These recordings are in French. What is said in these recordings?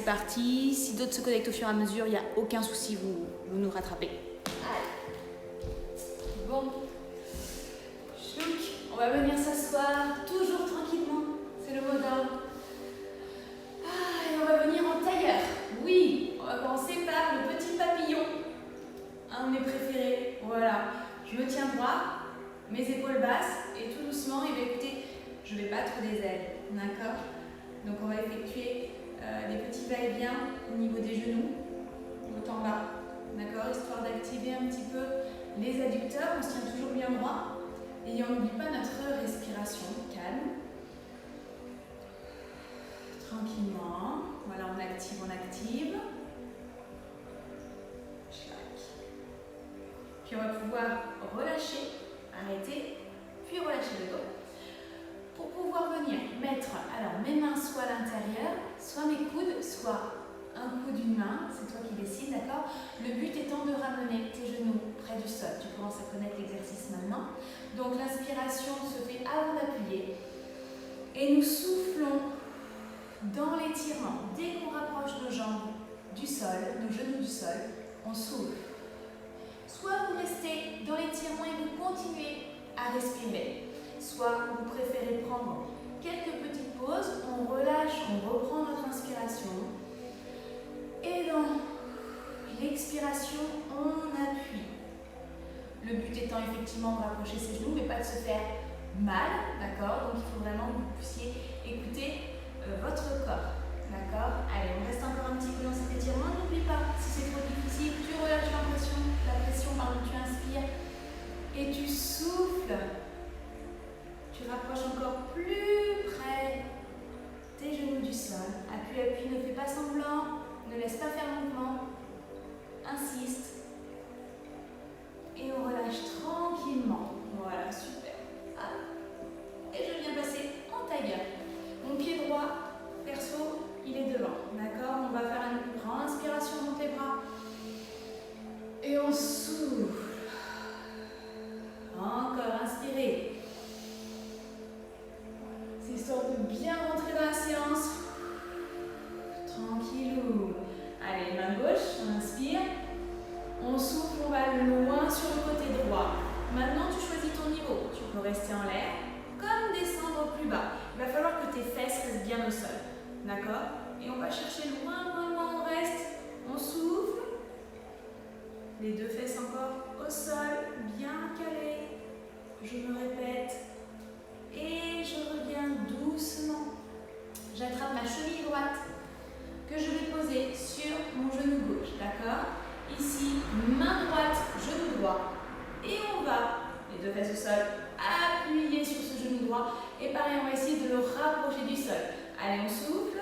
parti. Si d'autres se connectent au fur et à mesure, il n'y a aucun souci, vous nous rattrapez. Allez. Bon. Chouk. On va venir s'asseoir, toujours tranquillement. C'est le mot d'ordre. Et on va venir en tailleur. Oui, on va commencer par le petit papillon. Un de mes préférés. Voilà. Je me tiens droit, mes épaules basses et tout doucement, et bien écoutez, je vais battre des ailes. D'accord? Donc on va effectuer des petits va-et-vient au niveau des genoux, haut en bas. D'accord? Histoire d'activer un petit peu les adducteurs. On se tient toujours bien droit. Et on n'oublie pas notre respiration. Calme. Tranquillement. Voilà, on active, on active. Puis on va pouvoir relâcher, arrêter, puis relâcher le dos. Pour pouvoir venir mettre, alors mes mains soit à l'intérieur, soit mes coudes, soit un coup d'une main, c'est toi qui décides, d'accord? Le but étant de ramener tes genoux près du sol. Tu commences à connaître l'exercice maintenant. Donc l'inspiration se fait avant d'appuyer. Et nous soufflons dans l'étirement. Dès qu'on rapproche nos jambes du sol, nos genoux du sol, on souffle. Soit vous restez dans l'étirement et vous continuez à respirer. Soit vous préférez prendre quelques petites pauses, on relâche, on reprend notre inspiration. Et dans l'expiration, on appuie. Le but étant effectivement de rapprocher ses genoux, mais pas de se faire mal, d'accord? Donc il faut vraiment que vous puissiez écouter votre corps, d'accord? Allez, on reste encore un petit peu dans cet étirement. N'oublie pas, si c'est trop difficile, tu relâches la pression, pardon, tu inspires et tu souffles. Tu rapproches encore plus près tes genoux du sol. Appuie, appuie, ne fais pas semblant, ne laisse pas faire mouvement. Insiste. Et on relâche tranquillement. Voilà, super. Et je viens passer en tailleur. Mon pied droit, perso, il est devant. D'accord? On va faire une grande inspiration dans tes bras. Et on souffle. Encore, inspirez. C'est histoire de bien rentrer dans la séance. Tranquillou. Allez, main gauche, on inspire. On souffle, on va loin sur le côté droit. Maintenant, tu choisis ton niveau. Tu peux rester en l'air, comme descendre plus bas. Il va falloir que tes fesses restent bien au sol. D'accord? Et on va chercher loin, loin, loin, on reste. On souffle. Les deux fesses encore au sol, bien calées. Je me répète. Et je reviens doucement. J'attrape ma cheville droite que je vais poser sur mon genou gauche. D'accord? Ici, main droite, genou droit. Et on va, les deux fesses au sol, appuyer sur ce genou droit. Et pareil, on va essayer de le rapprocher du sol. Allez, on souffle.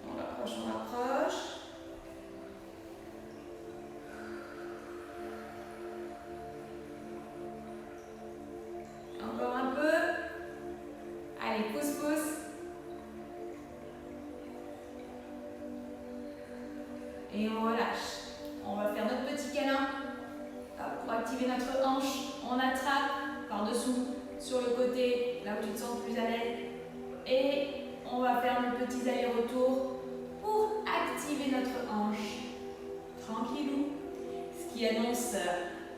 On rapproche, on rapproche. Encore un peu. Allez, pousse, pousse. Et on relâche. On va faire notre petit câlin. Hop, pour activer notre hanche, on attrape par-dessous, sur le côté, là où tu te sens plus à l'aise. Et on va faire nos petits allers-retours pour activer notre hanche. Tranquillou. Ce qui annonce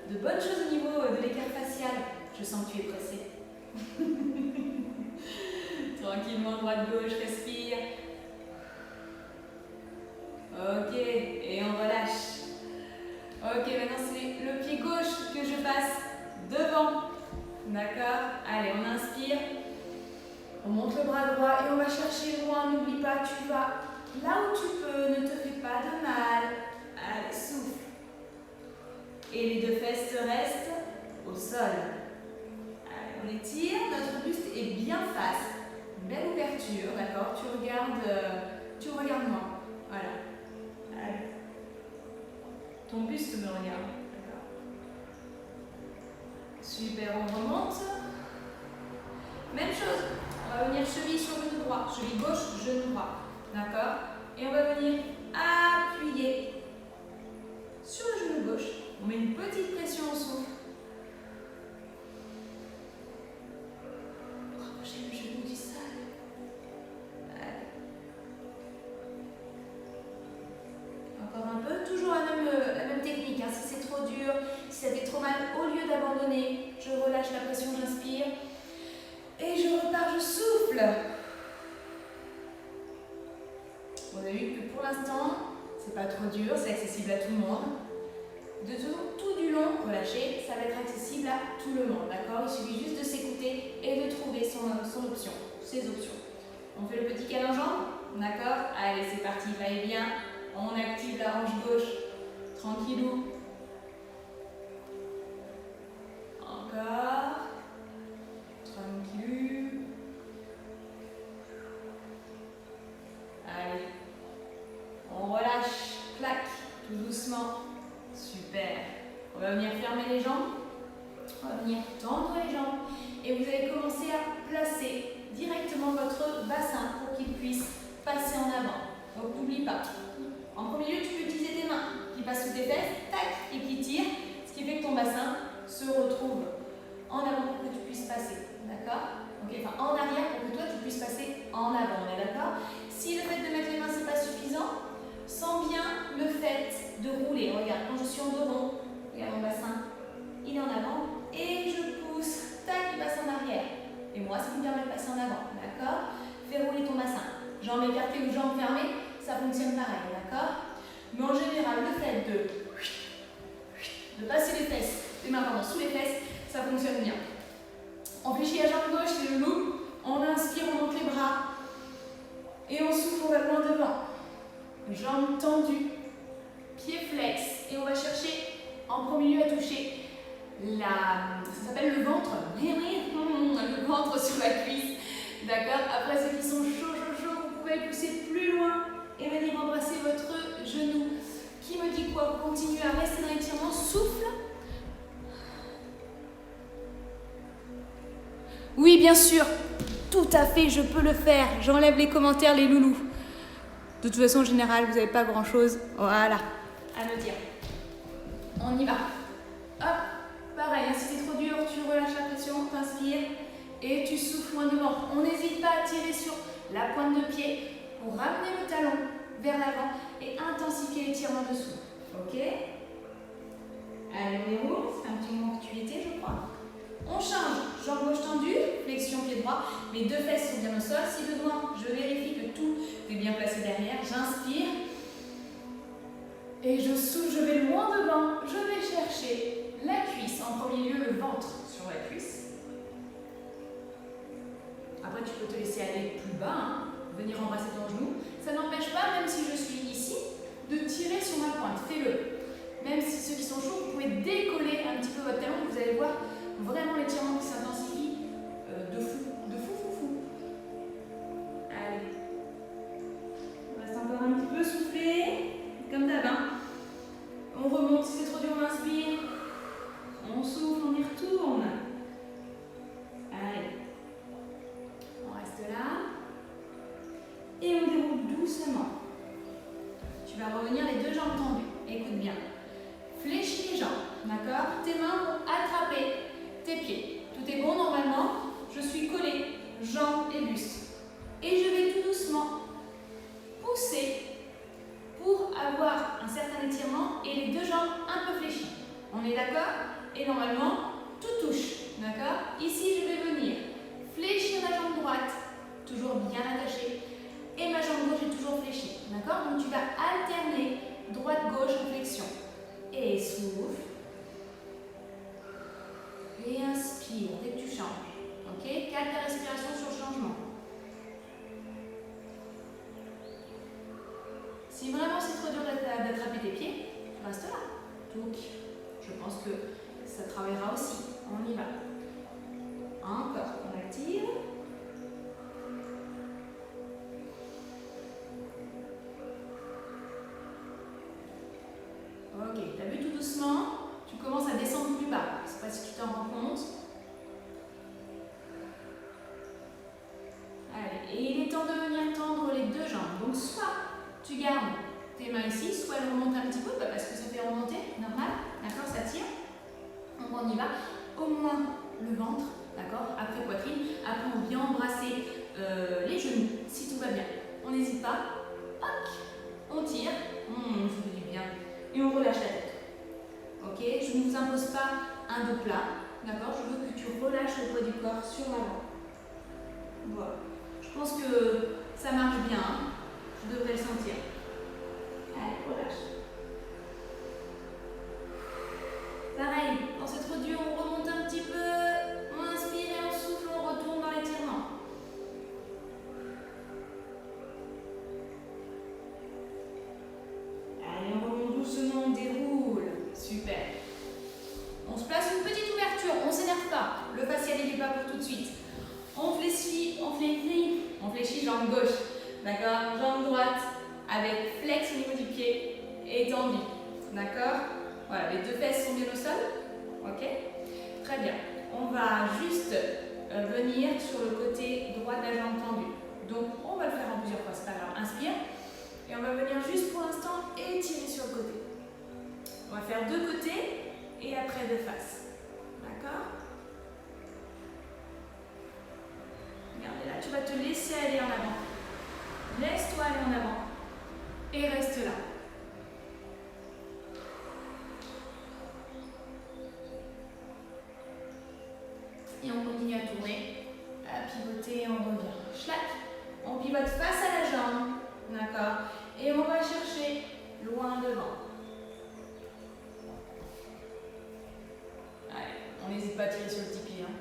de bonnes choses au niveau de l'écart facial. Je sens que tu es pressé. Tranquillement, droite-gauche, respire. Ok, et on relâche. Ok, maintenant c'est le pied gauche que je passe devant. D'accord? Allez, on inspire. On monte le bras droit et on va chercher loin. N'oublie pas, tu vas là où tu peux. Ne te fais pas de mal. Allez, souffle. Et les deux fesses restent au sol. Allez, on étire. Notre buste est bien face. Belle ouverture, d'accord? Tu regardes moi. Voilà. Allez. Ton buste me regarde. D'accord. Super, on remonte. Même chose. On va venir cheville sur genou droit. Cheville gauche, genou droit. D'accord? Et on va venir appuyer sur le genou gauche. On met une petite pression au souffle. Rapprochez le genou du sol. Allez. peu toujours la même technique. Hein. Si c'est trop dur, si ça fait trop mal, au lieu d'abandonner, je relâche la pression, j'inspire. Et je repars, je souffle. Vous avez vu que pour l'instant, c'est pas trop dur, c'est accessible à tout le monde. De tout du long, relâchez, ça va être accessible à tout le monde, d'accord? Il suffit juste de s'écouter et de trouver son option, ses options. On fait le petit câlin jambe, d'accord? Allez, c'est parti, va-et-vient. On active la hanche gauche, tranquillou. Encore. Tranquillou. Allez. On relâche, clac, tout doucement. Super. On va venir fermer les jambes. On va venir tendre les jambes. Et vous allez commencer à placer directement votre bassin pour qu'il puisse passer en avant. Donc n'oublie pas. En premier lieu, tu peux utiliser tes mains qui passent sous tes fesses, tac, et qui tirent, ce qui fait que ton bassin se retrouve en avant pour que tu puisses passer. D'accord? Okay, enfin, en arrière pour que toi tu puisses passer en avant. On est d'accord? Si le fait de mettre les mains c'est pas suffisant, sens bien le fait de rouler. Regarde, quand je suis en dos rond, regarde mon bassin, il est en avant et je pousse, tac, il passe en arrière. Et moi, ça me permet de passer en avant. D'accord? Fais rouler ton bassin. Jambes écartées ou jambes fermées, ça fonctionne pareil. D'accord? Mais en général, le fait de passer les fesses, les mains pardon, sous les fesses, ça fonctionne bien. On fléchit la jambe gauche, c'est le loup. On inspire, on monte les bras. Et on souffle, on va loin devant. Jambes tendues, pieds flex. Et on va chercher en premier lieu à toucher ça s'appelle le ventre. Le ventre sur la cuisse. D'accord? Après ceux qui sont chauds, vous pouvez pousser plus loin et venir embrasser votre genou. Qui me dit quoi? Continuez à rester dans l'étirement. Souffle. Oui, bien sûr. Tout à fait, je peux le faire. J'enlève les commentaires, les loulous. De toute façon, en général, vous n'avez pas grand-chose. Voilà. À me dire. On y va. Hop. Pareil, si c'est trop dur, tu relâches la pression, t'inspires et tu souffles loin devant. On n'hésite pas à tirer sur la pointe de pied pour ramener le talon vers l'avant et intensifier l'étirement dessous. Ok? Allez, on déroule. C'est un petit moment que tu y étais, je crois. On change. Jambe gauche tendue, flexion pied droit. Mes deux fesses sont bien au sol. Si besoin, je vérifie que tout est bien placé derrière. J'inspire. Et je souffle, je vais loin devant. Je vais chercher la cuisse, en premier lieu le ventre sur la cuisse. Après tu peux te laisser aller plus bas, hein, venir embrasser ton genou. Ça n'empêche pas, même si je suis ici, de tirer sur ma pointe. Fais-le. Même si ceux qui sont chauds, vous pouvez décoller un petit peu votre talon, vous allez voir vraiment l'étirement qui s'intensifie de fou. Allez. On reste encore un petit peu soufflé, comme d'hab. Hein. On remonte, si c'est trop dur, on inspire. On souffle, on y retourne. Allez. On reste là. Et on déroule doucement. Tu vas revenir les deux jambes tendues. Écoute bien. Fléchis les jambes. D'accord? Tes mains vont attraper tes pieds. Tout est bon normalement. Je suis collée, jambes et buste. Et je vais tout doucement pousser pour avoir un certain étirement et les deux jambes un peu fléchies. On est d'accord? Et normalement, tout touche, d'accord? Ici, je vais venir fléchir la jambe droite, toujours bien attachée, et ma jambe gauche est toujours fléchie, d'accord? Donc, tu vas alterner droite-gauche en flexion. Et souffle. Et inspire dès que tu changes, ok? Calme ta respiration sur le changement. Si vraiment c'est trop dur d'attraper tes pieds, reste là. Donc, je pense que ça travaillera aussi. On y va. Encore, on active. Ok, tu as vu tout doucement, tu commences à descendre plus bas. Je ne sais pas si tu t'en rends compte. Allez, et il est temps de venir tendre les deux jambes. Donc, soit tu gardes tes mains ici, soit elles remontent un petit peu, parce que ça fait remonter, normal. D'accord, ça tire. Donc, on y va. Au moins le ventre, d'accord, après poitrine. Après, on vient embrasser les genoux, si tout va bien. On n'hésite pas. Hop, on tire. Ça fait du bien. et on relâche la tête. Ok, je ne vous impose pas un dos plat, d'accord? Je veux que tu relâches le poids du corps sur l'avant. Voilà. Je pense que ça marche bien, hein. Je devrais le sentir. Allez, relâche. Pareil, quand c'est trop dur, on remonte un petit peu, on inspire et on souffle, on retourne dans l'étirement. Allez, on remonte doucement, on déroule. Super. On se place une petite ouverture, on ne s'énerve pas. Le facial, il n'est pas pour tout de suite. On fléchit, jambe gauche. D'accord? Jambe droite avec flex au niveau du pied et tendu. D'accord? Voilà, les deux fesses sont bien au sol. Ok? Très bien. On va juste venir sur le côté droit de la jambe tendue. Donc, on va le faire en plusieurs fois, c'est pas grave. Inspire. Et on va venir juste pour l'instant étirer sur le côté. On va faire de côté et après de face. D'accord? Regardez là, tu vas te laisser aller en avant. Laisse-toi aller en avant. Et reste là. Et on continue à tourner, à pivoter et on revient. Schlack. On pivote face à la jambe. D'accord? Et on va chercher loin devant. Allez, on n'hésite pas à tirer sur le petit pied. Hein.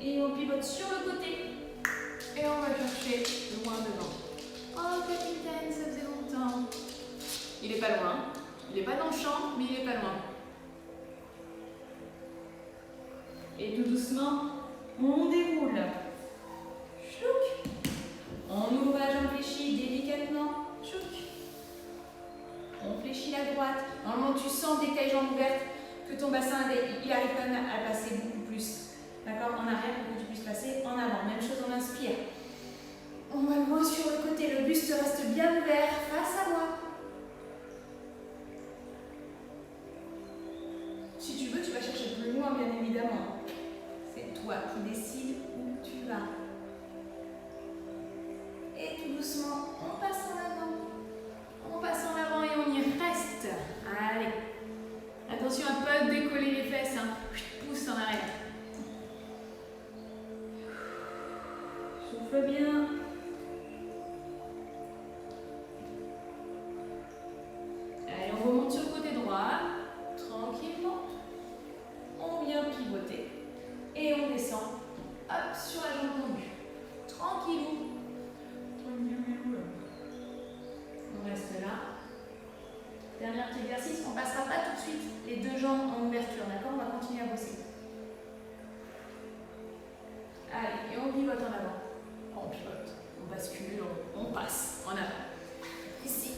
Et on pivote sur le côté. Et on va chercher loin devant. Oh, capitaine, ça faisait longtemps. Il n'est pas loin. Il n'est pas dans le champ, mais il n'est pas loin. Et tout doucement, on déroule. Chouk. On ouvre la jambe fléchie délicatement. Chouk. On fléchit la droite. Normalement, tu sens dès que tu as les jambes ouvertes que ton bassin, il arrive quand même à passer beaucoup plus. D'accord? En arrière pour que tu puisses passer en avant. Même chose, on inspire. On va loin sur le côté. Le buste reste bien ouvert face à moi. Si tu veux, tu vas chercher plus loin, bien évidemment. C'est toi qui décides où tu vas. Et tout doucement, on passe en avant. On passe en avant et on y reste. Allez. Attention à ne pas décoller les fesses. Hein. Pousse en arrière. Souffle bien. Allez, on remonte sur le côté droit. Tranquillement. On vient pivoter. Et on descend. Hop, sur la jambe tendue. Tranquillou. On reste là. Dernier petit exercice. On ne passera pas tout de suite les deux jambes en ouverture. D'accord? On va continuer à bosser. Allez, et on pivote en avant. On pivote. On bascule. On passe en avant. Ici.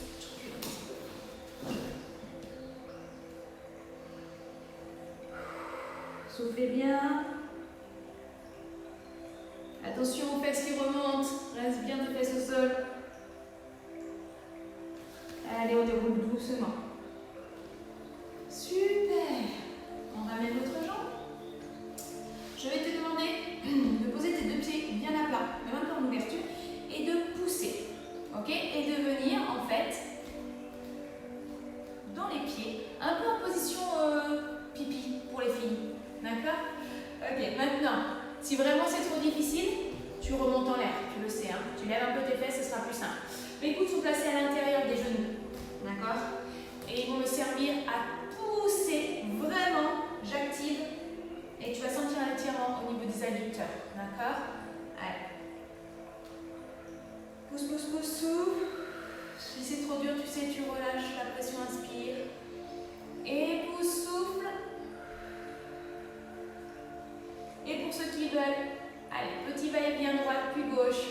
Soufflez bien. Attention aux fesses qui remontent. Reste bien tes fesses au sol. Allez, on déroule doucement. Super. On ramène l'autre jambe. Je vais te demander de poser tes deux pieds bien à plat, même un peu en ouverture, et de pousser. Ok? Et de venir, en fait, dans les pieds, un peu en position pipi pour les filles. D'accord? Ok, maintenant, si vraiment c'est trop difficile, tu remontes en l'air, tu le sais. Hein? Tu lèves un peu tes fesses, ce sera plus simple. Mes coudes sont placés à l'intérieur des genoux. D'accord? Et ils vont me servir à pousser vraiment. J'active. Et tu vas sentir un étirement au niveau des adducteurs. D'accord? Allez. Pousse, pousse, pousse, souffle. Si c'est trop dur, tu sais, tu relâches la pression, inspire. Et pousse, souffle. Et pour ceux qui veulent, allez, petit va-et-vient droite puis gauche.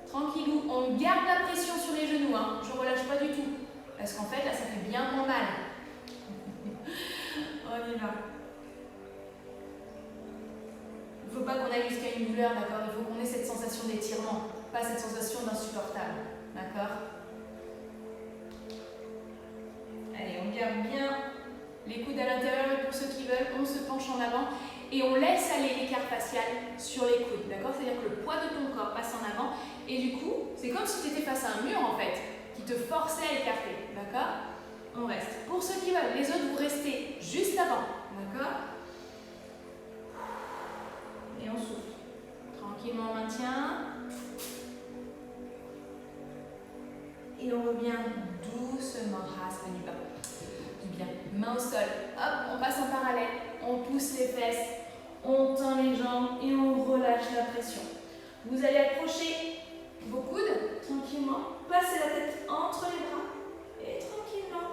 Tranquillou, on garde la pression sur les genoux, hein. Je ne relâche pas du tout. Parce qu'en fait, là, ça fait bien moins mal. On y va. Il ne faut pas qu'on aille jusqu'à une douleur, d'accord? Il faut qu'on ait cette sensation d'étirement, pas cette sensation d'insupportable. D'accord? Allez, on garde bien les coudes à l'intérieur et pour ceux qui veulent, on se penche en avant et on laisse aller l'écart facial sur les coudes. D'accord? C'est-à-dire que le poids de ton corps passe en avant et du coup, c'est comme si tu étais face à un mur en fait, qui te forçait à écarter, d'accord? On reste. Pour ceux qui veulent, les autres, vous restez juste avant, d'accord? Et on souffle. Tranquillement, on maintient. Et on revient doucement, raspe du bas. Du bien. Main au sol. Hop, on passe en parallèle. On pousse les fesses. On tend les jambes et on relâche la pression. Vous allez accrocher vos coudes tranquillement. Passez la tête entre les bras. Et tranquillement.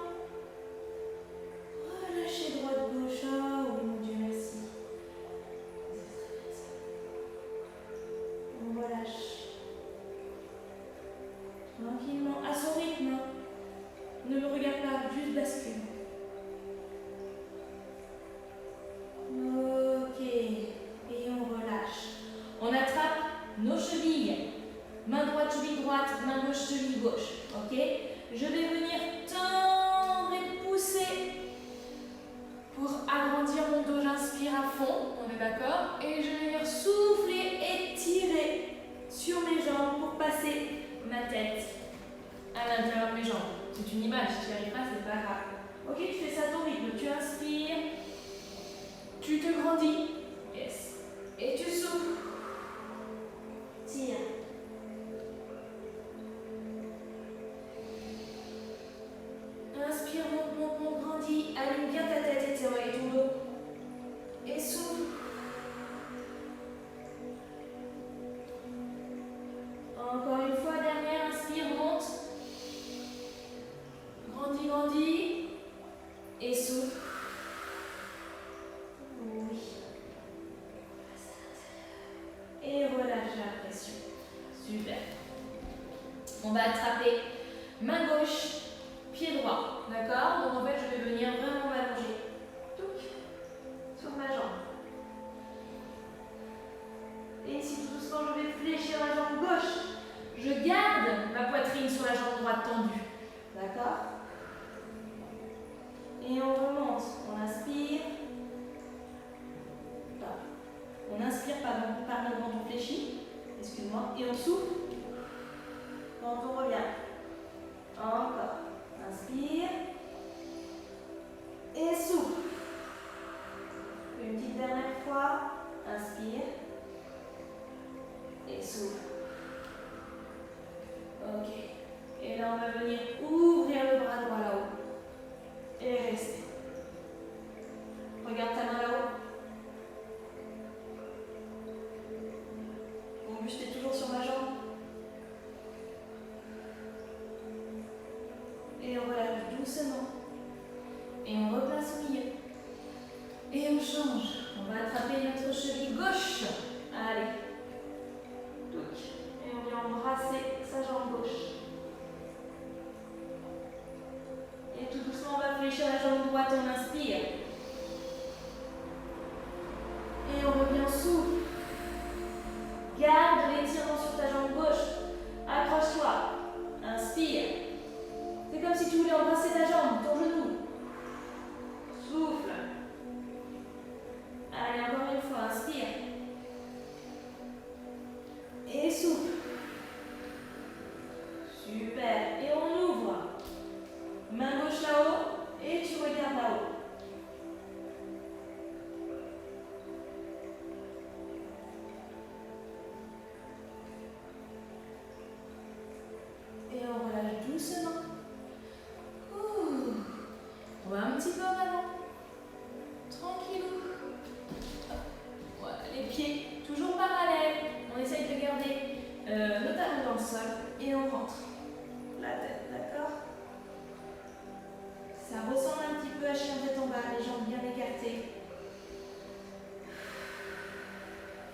Relâchez droite, gauche. Oh oui, mon Dieu, merci. On relâche. Tranquillement, à son rythme. Ne me regarde pas, juste bascule. Ok. Et on relâche. On attrape nos chevilles. Main droite, cheville droite, main gauche, cheville gauche. Ok? Je vais venir tendre et pousser pour agrandir mon dos. J'inspire à fond, on est d'accord? Et je vais venir souffler et tirer sur mes jambes pour passer ma tête à l'intérieur de mes jambes. C'est une image, si tu n'y arrives pas, c'est pas grave. Ok, tu fais ça à ton rythme. Tu inspires, tu te grandis, yes. Et tu souffles. Tire. Inspire, monte, grandis. Allume bien ta tête et tes oreilles et ton dos. Et souffle. Encore une fois, dernière, inspire, monte. Grandis. Et souffle. Oui. Et relâche la pression. Super. On va attraper main gauche, pied droit. D'accord? Donc en fait, je vais venir vraiment m'allonger. Sur ma jambe. Et ici, tout doucement, je vais fléchir la jambe gauche. Je garde ma poitrine sur la jambe droite tendue. D'accord? Et on remonte. On inspire. On inspire, pardon, quand on fléchit. Excuse-moi. Et on souffle quand on revient. Encore. Inspire. Et souffle. Une petite dernière fois. Inspire. Et souffle. Ok. Et là, on va venir ouvrir le bras droit là-haut. Et rester. Regarde ta main là-haut. Mon buste est toujours sur ma jambe. Et on relâche doucement. Et on replace au milieu. Et on change. On va attraper notre cheville gauche. Allez. Et on vient embrasser sa jambe gauche. Et tout doucement, on va fléchir la jambe droite et on inspire. Et on revient souffle. Garde l'étirement sur ta jambe gauche. Accroche-toi. Inspire. C'est comme si tu voulais embrasser ta jambe, ton genou. Souffle. Allez, encore une fois, inspire. Et souffle. Super. Et on ouvre. Main gauche là-haut et tu regardes là-haut. Et on relâche doucement. Ouh. On va un petit peu en avant. Tranquillou. Voilà, les pieds toujours parallèles. On essaye de garder nos talons dans le sol et on rentre la tête, d'accord? Ça ressemble un petit peu à chien tête en bas, les jambes bien écartées.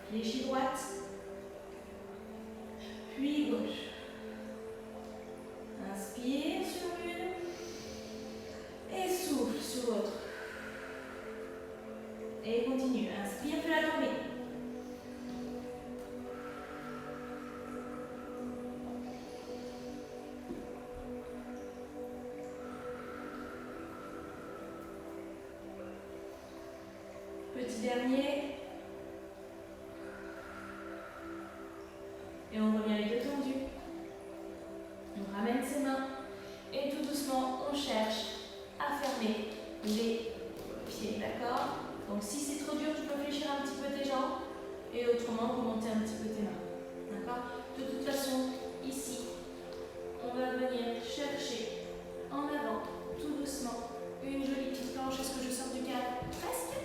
Fléchis droite, puis gauche. Inspire sur l'une et souffle sur l'autre. Et continue. Inspire, fais la tournée. Petit dernier. Et on revient les deux tendus. remonter un petit peu tes mains. D'accord? De toute façon, ici, on va venir chercher en avant, tout doucement, une jolie petite planche. Est-ce que je sors du cadre? Presque.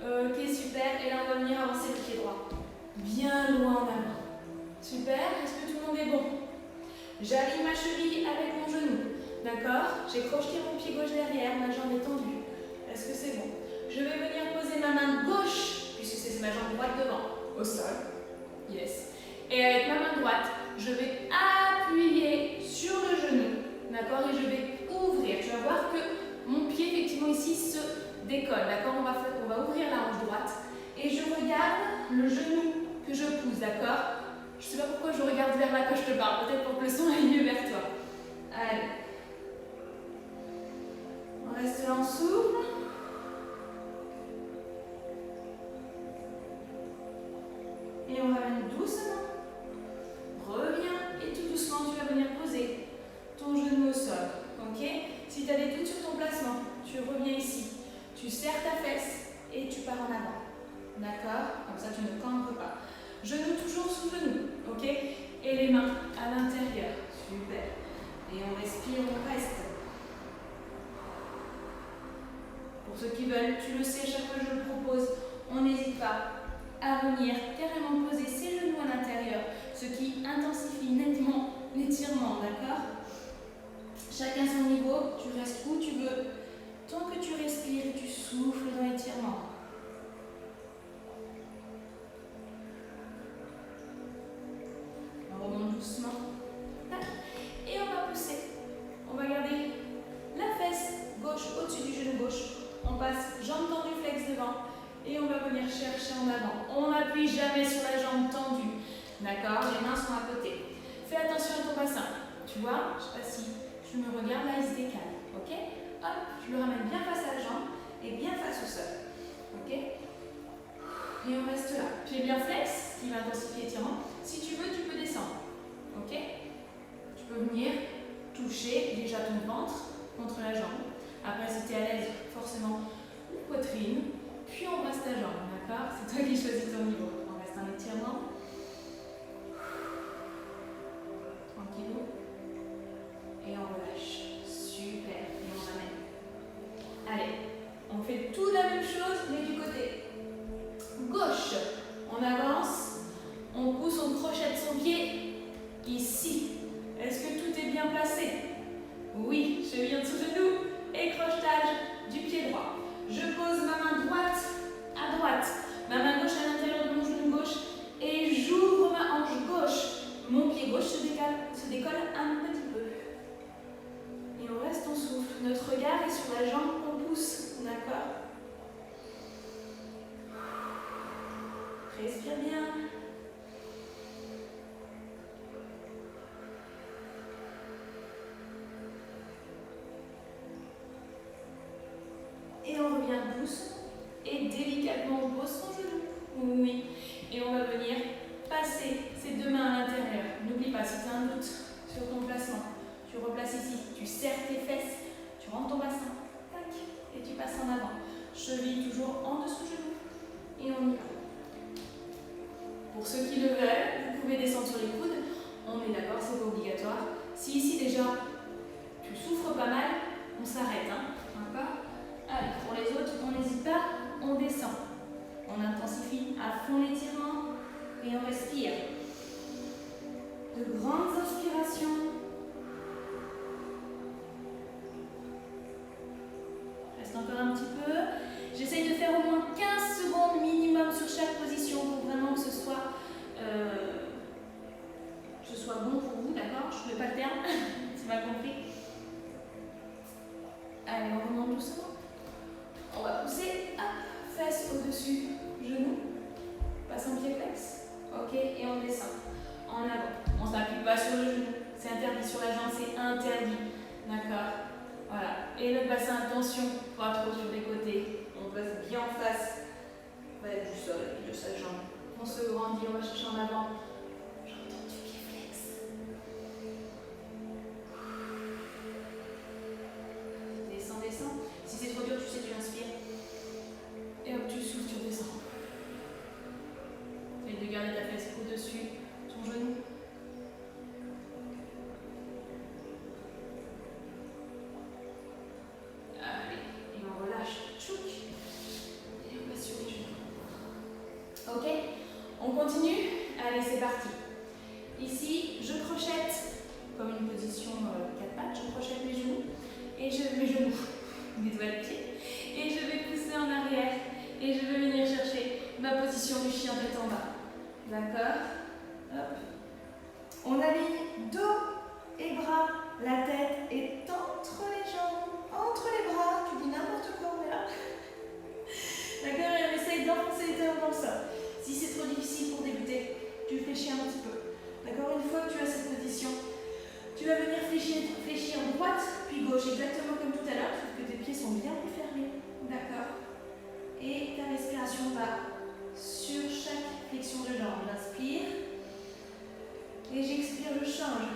Ok, super. Et là, on va venir avancer le pied droit. Bien loin en avant. Super. Est-ce que tout le monde est bon? J'aligne ma cheville avec mon genou. D'accord? J'ai crocheté mon pied gauche derrière, ma jambe est tendue. Est-ce que c'est bon? Je vais venir poser ma main gauche, puisque c'est ma jambe droite devant, au sol. Yes. Et avec ma main droite, je vais appuyer sur le genou. D'accord? Et je vais ouvrir. Tu vas voir que mon pied, effectivement, ici se décolle. D'accord? On va ouvrir la hanche droite. Et je regarde le genou que je pousse. D'accord? Je ne sais pas pourquoi je regarde vers là quand je te parle. Peut-être pour que le son aille mieux vers toi. Allez. On reste là, on s'ouvre. Et on ramène doucement. Reviens et tout doucement, tu vas venir poser ton genou au sol. Ok? Si tu as des doutes sur ton placement, tu reviens ici. Tu serres ta fesse et tu pars en avant. D'accord? Comme ça, tu ne campes pas. Genou toujours sous genou. Ok? Et les mains à l'intérieur. Super. Et on respire, on reste. Pour ceux qui veulent, tu le sais, chaque fois que je le propose, on n'hésite pas à venir carrément poser ses genoux à l'intérieur, ce qui intensifie nettement l'étirement, d'accord? Chacun son niveau, tu restes où tu veux, tant que tu respires et tu souffles dans l'étirement. On remonte doucement. Et on va pousser. On va garder la fesse gauche au-dessus du genou gauche. On passe jambe tendue, flex devant. Et on va venir chercher en avant. On n'appuie jamais sur la jambe tendue. D'accord? Les mains sont à côté. Fais attention à ton bassin. Tu vois? Je ne sais pas si tu me regardes, là il se décale. Ok? Hop, je le ramène bien face à la jambe et bien face au sol. Ok? Et on reste là. Pied bien flex, ce qui va intensifier l'étirement. Si tu veux, tu peux descendre. Ok? Tu peux venir toucher déjà ton ventre contre la jambe. Après, si tu es à l'aise, forcément, poitrine. Puis on brasse ta jambe, d'accord? C'est toi qui choisis ton niveau. On reste en étirement. Tranquillou. Et on relâche. Super. Et on ramène. Allez, on fait tout la même chose, mais du côté gauche. On avance. On pousse, on crochette son pied. Ici. Est-ce que tout est bien placé? Oui. Cheville en dessous genou. Et crochetage du pied droit. Je pose ma main droite à droite, ma main gauche à l'intérieur de mon genou gauche et j'ouvre ma hanche gauche. Mon pied gauche se décolle un petit peu. Et on reste, on souffle. Notre regard est sur la jambe qu'on pousse. D'accord? Respire bien. Et on revient doucement et délicatement on pose son genou. Oui. Et on va venir passer ses deux mains à l'intérieur. N'oublie pas, si tu as un doute sur ton placement, tu replaces ici, tu serres tes fesses, tu rentres ton bassin, tac, et tu passes en avant. Cheville toujours en dessous genou. Et on y va. Pour ceux qui le veulent, vous pouvez descendre sur les coudes. On est d'accord, c'est pas obligatoire. Si ici déjà tu souffres pas mal, on s'arrête. Hein, d'accord? Allez, pour les autres, on n'hésite pas, on descend. On intensifie à fond l'étirement et on respire. De grandes inspirations. Reste encore un petit peu. J'essaye de faire au moins 15 secondes minimum sur chaque position pour vraiment que ce soit bon pour vous, d'accord? Je ne fais pas le terme, tu m'as compris. Allez, on remonte doucement. On va pousser, hop, fesse au-dessus, genou, passe en pied flex, ok, et on descend, en avant. On ne s'appuie pas sur le genou, c'est interdit sur la jambe, c'est interdit, d'accord? Voilà, et le bassin, attention, pas trop sur les côtés, on passe bien en face, du sol et de sa jambe. On se grandit, on va chercher en avant, j'entends du pied flex. Descends, descends. Si c'est trop dur, tu sais, tu inspires. Et hop, tu souffles, tu redescends. de garder ta fesse au-dessus, ton genou. Allez, et on relâche. Tchouk. Et on va sur les genoux. Ok, on continue. Allez, c'est parti. Ici, je crochette comme une position 4 pattes. Je crochette mes genoux et mes genoux, mes doigts de pied. Et je vais pousser en arrière et je vais venir chercher ma position du chien tête en bas. D'accord? Hop. On aligne dos et bras, la tête est entre les jambes, entre les bras. Tu dis n'importe quoi, on est là. D'accord? Et on essaye d'enfoncer les talons dans le sol. Si c'est trop difficile pour débuter, tu fléchis un petit peu. D'accord? Une fois que tu as cette position, tu vas venir fléchir droite puis gauche, exactement comme tout à l'heure, sauf que tes pieds sont bien plus fermés. D'accord? Et ta respiration va sur chaque flexion de jambe. J'inspire et j'expire, je change.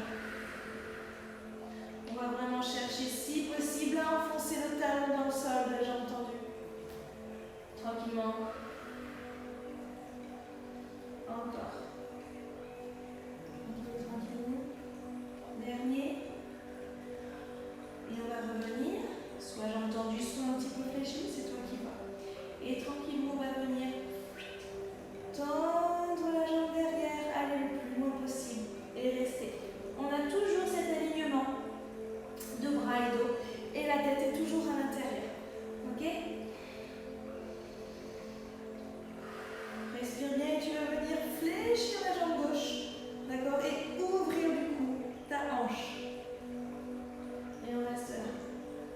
On va vraiment chercher, si possible, à enfoncer le talon dans le sol, la jambe tendue. Tranquillement. Encore. Tranquillement. Dernier. Et on va revenir, soit jambes tendues, soit un petit peu fléchies, c'est toi qui vas. Et tranquillement, on va venir tendre la jambe derrière, aller le plus loin possible et rester. On a toujours cet alignement de bras et dos et la tête est toujours à l'intérieur. Ok? Respire bien et tu vas venir fléchir la jambe gauche. D'accord? Et ouvrir du coup ta hanche. Et on reste là.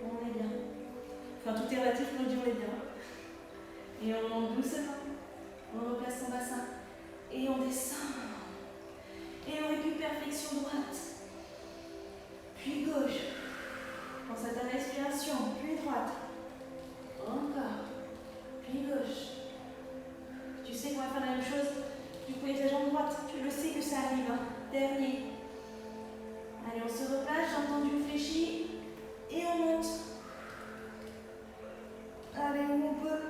On est bien. Enfin, tout est relatif, mais on dit on est bien. Et on monte doucement. On replace son bassin. Et on descend. Et on récupère flexion droite. Puis gauche. Pense à ta respiration. Puis droite. Encore. Puis gauche. Tu sais qu'on va faire la même chose. Du coup, avec la jambe droite. Tu le sais que ça arrive. Hein. Dernier. Allez, on se replace. Jambe tendue, fléchie. Et on monte. Allez, où on peut.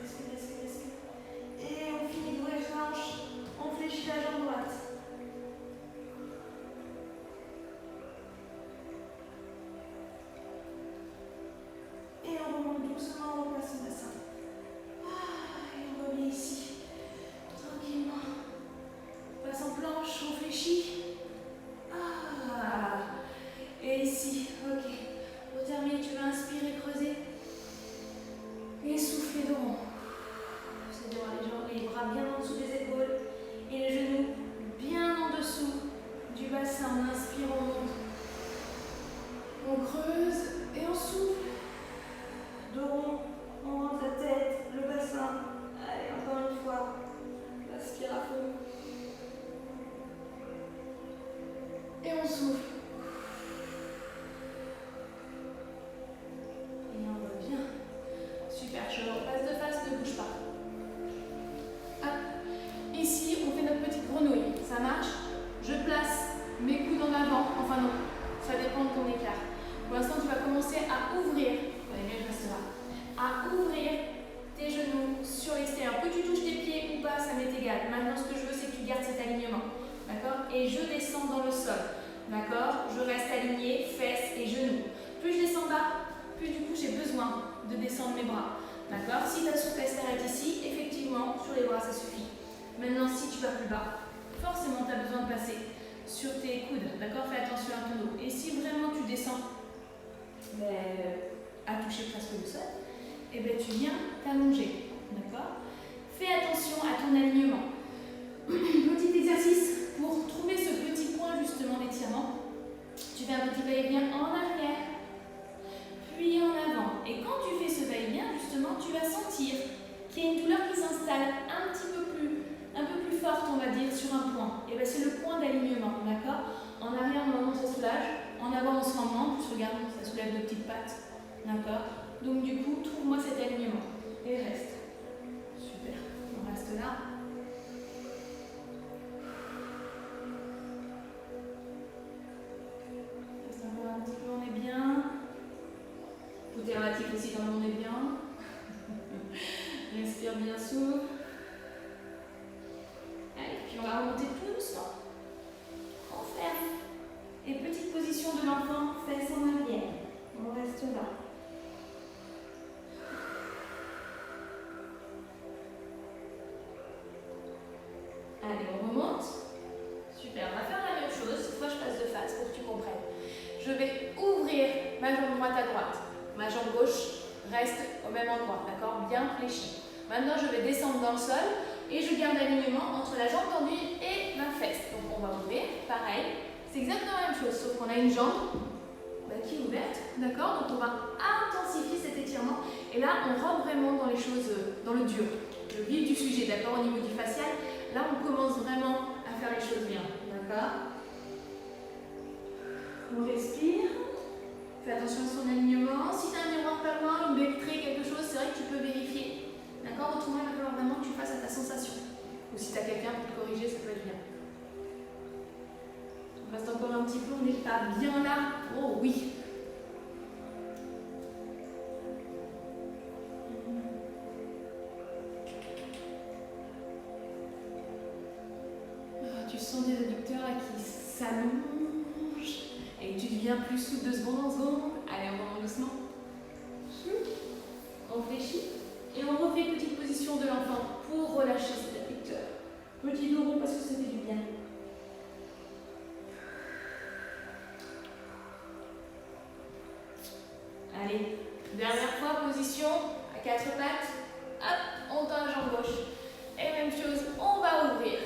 Respire, respire, respire. Et on finit d'ouvrir la hanche. On fléchit la jambe droite. Et on remonte doucement, on replace son bassin. Et on revient ici. Tranquillement. On passe en planche, on fléchit. Et ici, ok. Pour terminer, tu vas inspirer, creuser. Et souffler de rond. C'est-à-dire les bras bien en dessous des épaules. Et les genoux bien en dessous du bassin. On inspire, on monte. On creuse et on souffle. Dos rond, on rentre la tête, le bassin. Allez, encore une fois. Inspire à fond. Et on souffle. Et on revient. Super chaud. Passe de face, ne bouge pas. Hop. Ici, on fait notre petite grenouille. Ça marche? Je place mes coudes en avant. Enfin non, ça dépend de ton écart. Pour l'instant, tu vas commencer à ouvrir. Je reste là. À ouvrir tes genoux sur l'extérieur. Que tu touches tes pieds ou pas, ça m'est égal. Maintenant, ce que je veux, c'est que tu gardes cet alignement. D'accord? Et je descends dans le sol. D'accord? Je reste alignée, fesses et genoux. Plus je descends bas, plus du coup j'ai besoin de descendre mes bras. D'accord? Si ta souplesse s'arrête ici, effectivement, sur les bras, ça suffit. Maintenant, si tu vas plus bas, forcément, tu as besoin de passer sur tes coudes. D'accord? Fais attention à ton dos. Et si vraiment tu descends à toucher presque le sol, et bien tu viens t'allonger. D'accord? Fais attention à ton alignement. Petit exercice pour trouver ce petit point justement d'étirement. Tu fais un petit va-et-vient en arrière, puis en avant. Et quand tu fais ce va-et-vient, justement, tu vas sentir qu'il y a une douleur qui s'installe un peu plus forte, on va dire, sur un point. Et bien c'est le point d'alignement, d'accord? En arrière, normalement, ça soulage. En avant, on se rend moins. En plus, regarde, ça soulève de petites pattes. D'accord? Donc, du coup, trouve-moi cet alignement. Et reste. Super. On reste là. Reste un petit peu, on est bien. Tout est relatif aussi quand on est bien. Respire bien, souffle. Allez, puis on va remonter tout doucement. On ferme. Et petite position de l'enfant, fesses en arrière. On reste là. Allez, on remonte. Super, on va faire la même chose. Cette fois, je passe de face pour que tu comprennes. Je vais ouvrir ma jambe droite à droite. Ma jambe gauche reste au même endroit, d'accord? Bien fléchie. Maintenant, je vais descendre dans le sol et je garde l'alignement entre la jambe tendue et ma fesse. Donc, on va ouvrir, pareil. C'est exactement la même chose, sauf qu'on a une jambe qui est ouverte, d'accord? Donc, on va intensifier cet étirement. Et là, on rentre vraiment dans les choses, dans le dur, le vif du sujet, d'accord? Au niveau du facial, là, on commence vraiment à faire les choses bien, d'accord? On respire. Fais attention à son alignement. Si tu as un miroir pas loin, une baie vitrée, quelque chose, c'est vrai que tu peux vérifier. D'accord? Autrement, il va falloir vraiment que tu fasses à ta sensation. Ou si tu as quelqu'un pour te corriger, ça peut être bien. On reste encore un petit peu, on n'est pas bien là. Oh oui! Tu sens des adducteurs là qui s'allongent et tu deviens plus souple de seconde en seconde. Allez, on remonte doucement. On fléchit et on refait une petite position de l'enfant pour relâcher cet adducteur. Petit dos rond parce que ça fait du bien. Allez, dernière fois, position à quatre pattes. Hop, on tend la jambe gauche. Et même chose, on va ouvrir.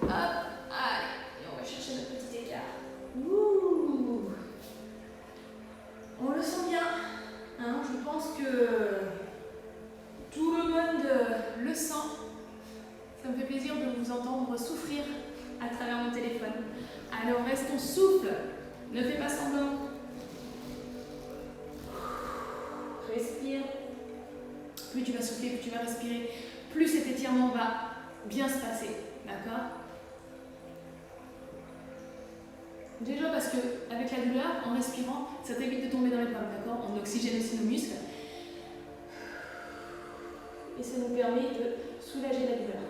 Hop, allez, et on va chercher notre petit écart. Ouh. On le sent bien. Hein, je pense que tout le monde le sent. Ça me fait plaisir de vous entendre souffrir à travers mon téléphone. Alors, reste ton souffle. Ne fais pas semblant. Respire. Plus tu vas souffler, plus tu vas respirer, plus cet étirement va bien se passer. D'accord? Déjà parce que avec la douleur, en respirant, ça t'évite de tomber dans les pommes. D'accord? On oxygène aussi nos muscles. Et ça nous permet de soulager la douleur.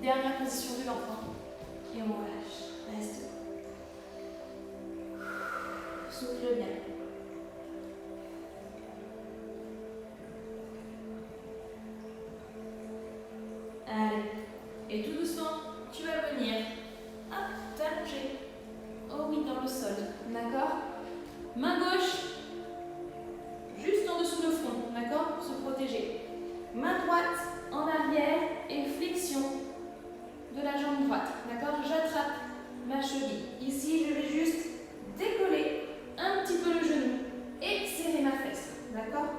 Dernière position de l'enfant. Et on relâche. Reste. Souffle bien. Allez. Et tout doucement, tu vas venir. Hop, t'allonger. Oh oui, dans le sol. D'accord? Main gauche. Juste en dessous le front. D'accord? Pour se protéger. Main droite en arrière et flexion de la jambe droite, d'accord? J'attrape ma cheville. Ici, je vais juste décoller un petit peu le genou et serrer ma fesse, d'accord?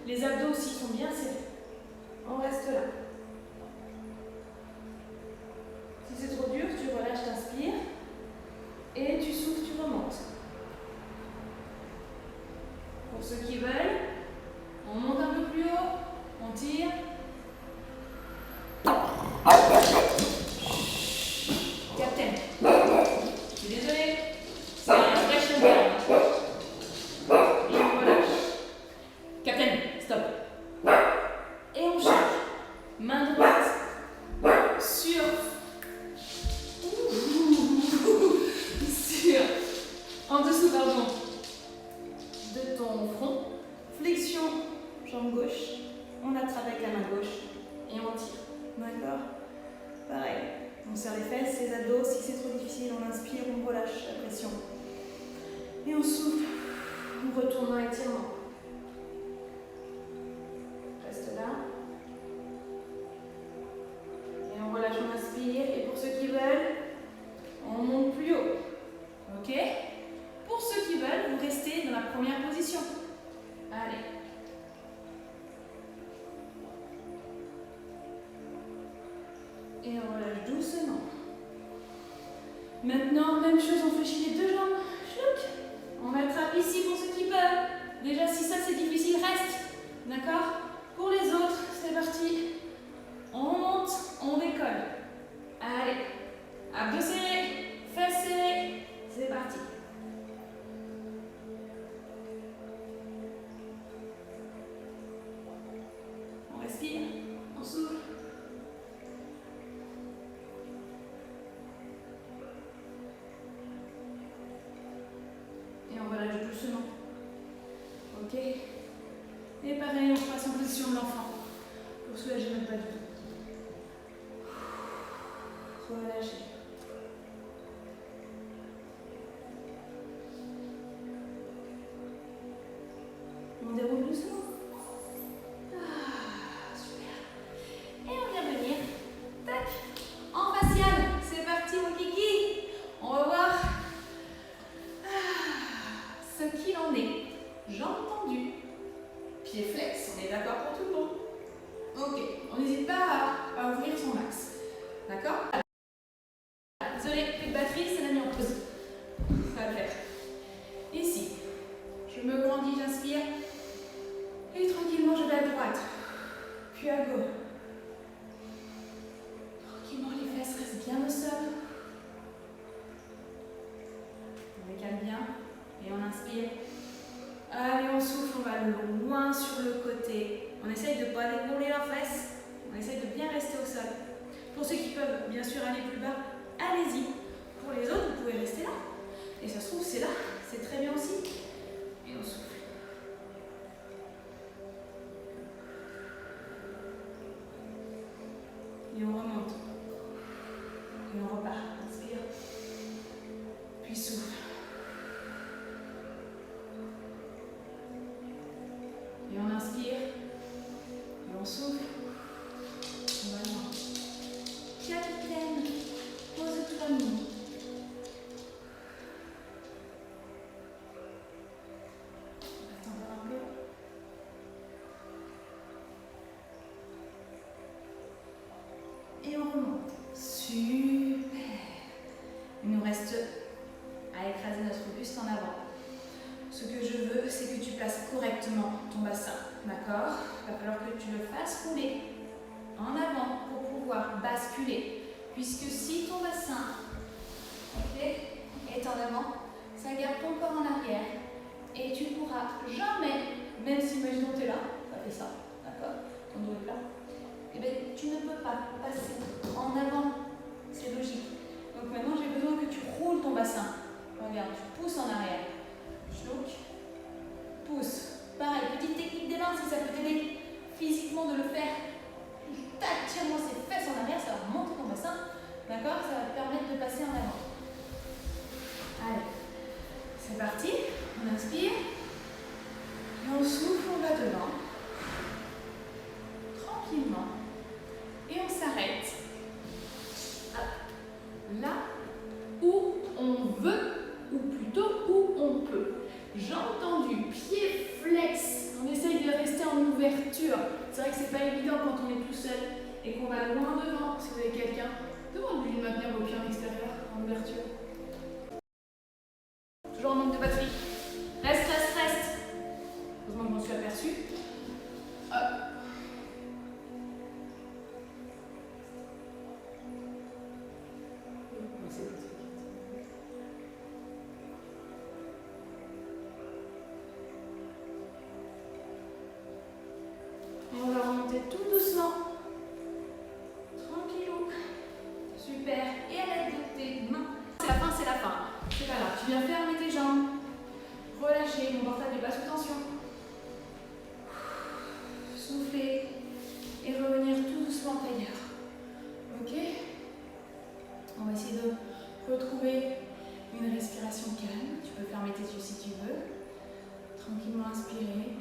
Les abdos aussi sont bien serrés. On reste là. Si c'est trop dur, tu relâches, t'inspires et tu souffles, tu remontes. Pour ceux qui veulent, on monte un peu plus haut, on tire. Captain, je suis désolée, c'est un vrai chanteur. Et on relâche. Captain, stop. Et on change. Main droite sur. Sur. En dessous, pardon. De ton front. Flexion, jambe gauche. On attrape avec la main gauche et on tire. D'accord? Pareil. On serre les fesses, les abdos. Si c'est trop difficile, on inspire, on relâche la pression. Et on souffle. On retourne dans l'étirement. Reste là. Et on relâche, on inspire. Et pour ceux qui veulent, on monte plus haut. Ok? Pour ceux qui veulent, vous restez dans la première position. Allez. Et on relâche doucement. Maintenant, même chose, on fléchit les deux jambes. Chlouc. On attrape ici pour ceux qui peuvent. Déjà, si ça c'est difficile, reste. D'accord? Pour les autres, c'est parti. pas du tout. Relâchez. On déroule doucement. Super. Et on vient venir. Tac. En facial. C'est parti mon kiki. On va voir ce qu'il en est. Jambes tendues. Pieds flex. On est d'accord pour tout le monde. Ok. On n'hésite pas à ouvrir son max. D'accord? Désolé, plus de batterie, c'est la mise en pause. Ça va le faire. Ici. Je me grandis, j'inspire. Et tranquillement, je vais à droite. Puis à gauche. Tranquillement, les fesses restent bien au sol. On les calme bien. Et on inspire. Allez, on souffle, on va loin sur le côté. On essaye de ne pas dérouler leurs fesses. On essaye de bien rester au sol. Pour ceux qui peuvent bien sûr aller plus bas, allez-y. Pour les autres, vous pouvez rester là. Et ça se trouve, c'est là. C'est très bien aussi. Et on souffle. Et on remonte. Et on repart. Inspire. Puis souffle. Et on inspire. Et on souffle. On va loin. Capitaine. Pose-toi nu. Et on remonte. Super. Il nous reste à écraser notre buste en avant. Ce que je veux, c'est que tu places correctement ton bassin. D'accord? Il va falloir que tu le fasses rouler en avant pour pouvoir basculer. Puisque si ton bassin est en avant, ça garde ton corps en arrière. Et tu ne pourras jamais, même si imaginons tu es là, ça fait ça, d'accord? Ton dos est plat. Eh bien, tu ne peux pas passer en avant. C'est logique. Donc maintenant, j'ai besoin que tu roules ton bassin. Regarde, tu pousses en arrière. Schnouk. Pousse. Pareil, petite technique des mains si ça peut t'aider physiquement de le faire. Tac, tire-moi ces fesses en arrière, ça va monter ton bassin. D'accord? Ça va te permettre de passer en avant. Allez, c'est parti. On inspire. Et on souffle, on va devant. Tranquillement. Et on s'arrête là où on veut, ou plutôt où on peut. Jambes tendues, pieds flex. On essaye de rester en ouverture. C'est vrai que c'est pas évident quand on est tout seul et qu'on va loin devant. Si vous avez quelqu'un, demandez-lui de maintenir vos pieds en extérieur, en ouverture. Toujours en manque de batterie. Reste, reste, reste. Heureusement que je m'en suis aperçue. Hop. On va remonter tout doucement. Tranquillou. Super. Et à l'aide de tes mains. C'est la fin, c'est la fin. C'est pas grave. Tu viens fermer tes jambes. Relâcher. Mon portable n'est pas sous tension. Souffler. Et revenir tout doucement ailleurs. Ok? On va essayer de retrouver une respiration calme. Tu peux fermer tes yeux si tu veux. Tranquillement inspirer.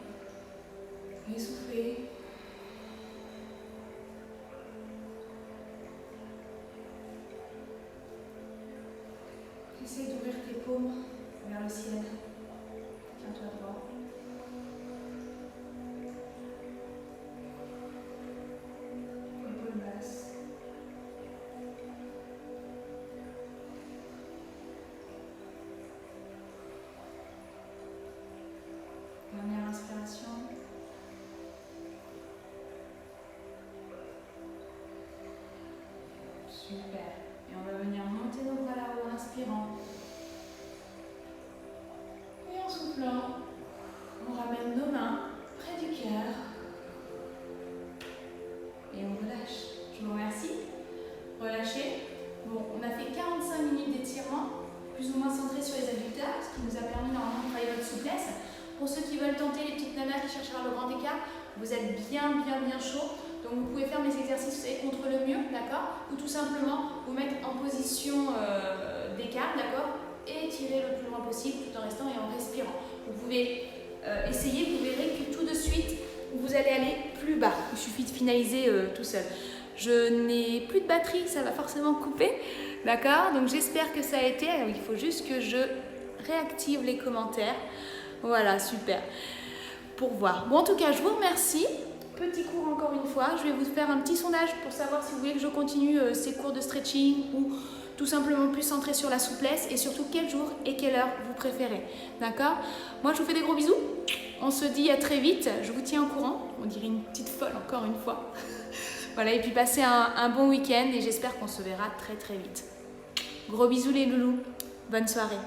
Et souffler. Essaye d'ouvrir tes paumes vers le ciel. Tiens-toi droit. Épaules basses. Dernière inspiration. Super. Et on va venir monter nos bras là-haut en inspirant. Et en soufflant, on ramène nos mains près du cœur. Et on relâche. Je vous remercie. Relâchez. Bon, on a fait 45 minutes d'étirement, plus ou moins centré sur les adducteurs, ce qui nous a permis normalement de travailler votre souplesse. Pour ceux qui veulent tenter, les petites nanas qui cherchent à faire le grand écart, vous êtes bien chaud. Donc vous pouvez faire mes exercices ou tout simplement vous mettre en position d'écart, d'accord, et tirer le plus loin possible tout en restant et en respirant. Vous pouvez essayer, vous verrez que tout de suite, vous allez aller plus bas. Il suffit de finaliser tout seul. Je n'ai plus de batterie, ça va forcément couper, d'accord? Donc j'espère que ça a été. Alors, il faut juste que je réactive les commentaires. Voilà, super. Pour voir. Bon, en tout cas, je vous remercie. Petit cours encore une fois. Je vais vous faire un petit sondage pour savoir si vous voulez que je continue ces cours de stretching ou tout simplement plus centré sur la souplesse et surtout quel jour et quelle heure vous préférez. D'accord? Moi, je vous fais des gros bisous. On se dit à très vite. Je vous tiens au courant. On dirait une petite folle encore une fois. Voilà, et puis passez un bon week-end et j'espère qu'on se verra très très vite. Gros bisous les loulous. Bonne soirée.